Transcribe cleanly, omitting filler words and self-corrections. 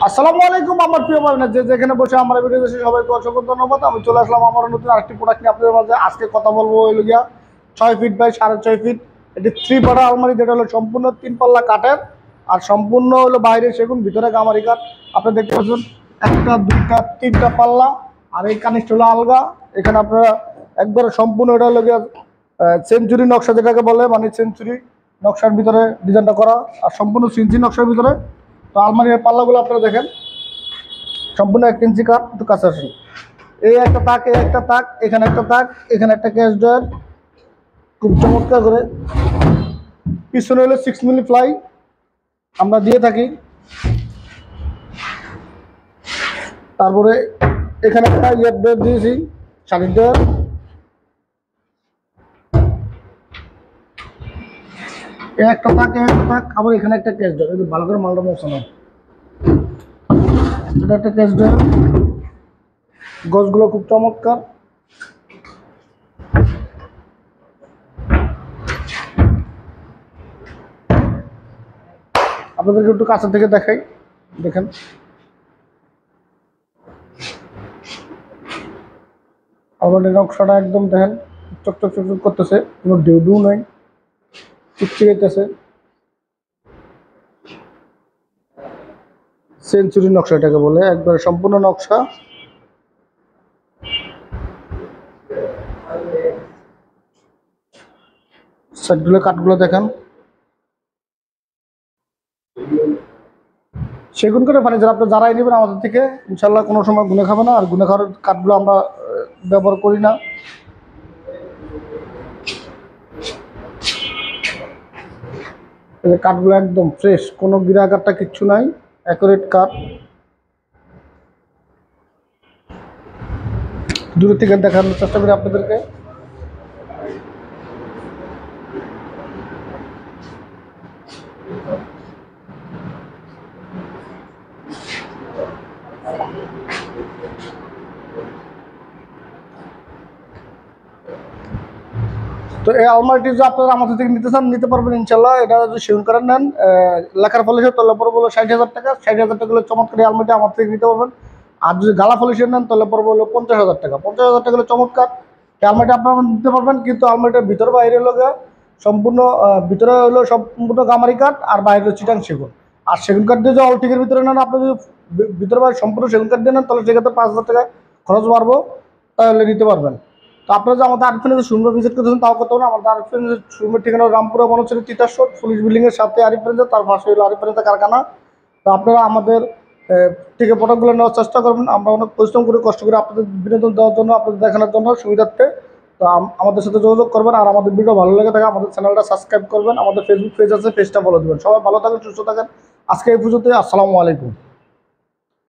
আসসালামু আলাইকুম আমার প্রিয় ভাই, যে যেখানে বসে আমার ভিডিও দেখে সবাইকে অসংখ্য ধন্যবাদ। আমি চলে আসলাম আমার নতুন আরেকটি প্রোডাক্ট নিয়ে আপনাদের মাঝে। আজকে কথা বলবো হইল গিয়া 6 ফিট বাই 6.5 ফিট এটি 3 পাটা আলমারি, যেটা হলো সম্পূর্ণ 3 পাল্লা কাঠের আর সম্পূর্ণ হলো বাইরে সেগুন, ভিতরে গামারি কাঠ। আপনি দেখতে পাচ্ছেন একটা দুইটা তিনটা পাল্লা, আর এই কানিস্ট হলো আলগা। এখানে আপনারা একবারে সম্পূর্ণ এটা হলো গিয়া সেঞ্চুরি নকশা, যেটাকে বলে মানে সেঞ্চুরি নকশার ভিতরে ডিজাইনটা করা, আর সম্পূর্ণ সিনজি নকশার ভিতরে। তো আলমারির পাল্লাগুলো আপনারা দেখেন সম্পূর্ণ 1 ইঞ্চি কাঠ, একটু কাছে আসেন। এই একটা তাক, এই একটা তাক, এখানে একটা তাক, এখানে একটা ক্যাশ ড্রয়ার, খুব চমৎকার করে। পিছনে হলো 6 মিলি ফ্লাই আমরা দিয়ে থাকি। তারপরে এখানে একটা ইয়ার ড্রয়ার দিয়েছি, শাড়ির ড্রয়ার। এই একটা তাক, এই একটা তাক, আবার এখানে একটা ক্যাশ ড্রয়ার। এই ভালো করে মালটা বসানো, এটা একটা ক্যাশ ড্রয়ার। গছগুলো খুব চমৎকার। আপনাদেরকে একটু কাছে থেকে দেখাই, দেখেন আমাদের নকশাটা একদম দেখেন চকচক চকচক করতেছে, কোনো ঢেউ ঢেউ নাই, চিকচিকাইতেছে। সেঞ্চুরি নকশা এটাকে বলে, একবারে সম্পূর্ণ নকশা। সাইডগুলো কাঠগুলো দেখেন সেগুন করে ফার্নিচার। আপনি যারাই নেবেন আমাদের থেকে ইনশাল্লাহ কোনো সময় গুনে খাবে না। আর গুনে খাওয়ার কাঠগুলো আমরা ব্যবহার করি না। কাঠগুলো একদম ফ্রেশ, কোনো গিরাকাঠটা কিচ্ছু নাই, অ্যাকুরেট কাঠ। দূর থেকে দেখানোর চেষ্টা করি আপনাদেরকে। তো এই আলমারিটি যদি আপনারা আমাদের থেকে নিতে চান নিতে পারবেন ইনশাল্লাহ। এটা যদি সেগুন কাঠের নেন, লেখার পলিশের তাহলে পরে বলো 60,000 টাকা। 60,000 টাকা হলে চমৎকার এই আলমারিটি আমার থেকে নিতে পারবেন। আর যদি গালা পলিশের নেন তাহলে পরে বললো 50,000 টাকা। 50,000 টাকা হলে চমৎকার এই আলমারিটি আপনারা নিতে পারবেন। কিন্তু আলমারিটার ভিতর বাইরে হলো সম্পূর্ণ, ভিতরে হলো সম্পূর্ণ গামারি কাঠ আর বাইরে হলো চিটাং সেগুন। আর সেগুন কাঠ দিয়ে যদি অলটিকের ভিতরে নেন, আপনি যদি ভিতরে বাইরে সম্পূর্ণ সেগুন কাঠ দিয়ে নেন তাহলে সেক্ষেত্রে 5,000 টাকা খরচ বাড়বো, তাহলে নিতে পারবেন। তো আপনারা যে আমাদের আরিফ ফার্নিচার শোরুমে ভিজিট করতেছেন তাও করতে পারেন। আমাদের আরিফ ফার্নিচার শোরুমের ঠিকানা রামপুরা বনশ্রী তিতাস রোড, পুলিশ বিল্ডিংয়ের সাথে আরিফ ফার্নিচার, তার পাশে হলো আরিফ ফার্নিচার কারখানা। তো আপনারা আমাদের থেকে প্রোডাক্টগুলো নেওয়ার চেষ্টা করবেন। আমরা অনেক পরিশ্রম করে কষ্ট করে আপনাদের বিনোদন দেওয়ার জন্য, আপনাদের দেখানোর জন্য সুবিধার্থে। তো আমাদের সাথে যোগাযোগ করবেন। আর আমাদের ভিডিও ভালো লেগে থাকে আমাদের চ্যানেলটা সাবস্ক্রাইব করবেন। আমাদের ফেসবুক পেজ আছে, পেজটা ফলো দেবেন। সবাই ভালো থাকেন, সুস্থ থাকেন। আজকে এই পুজোতে আসসালামু আলাইকুম।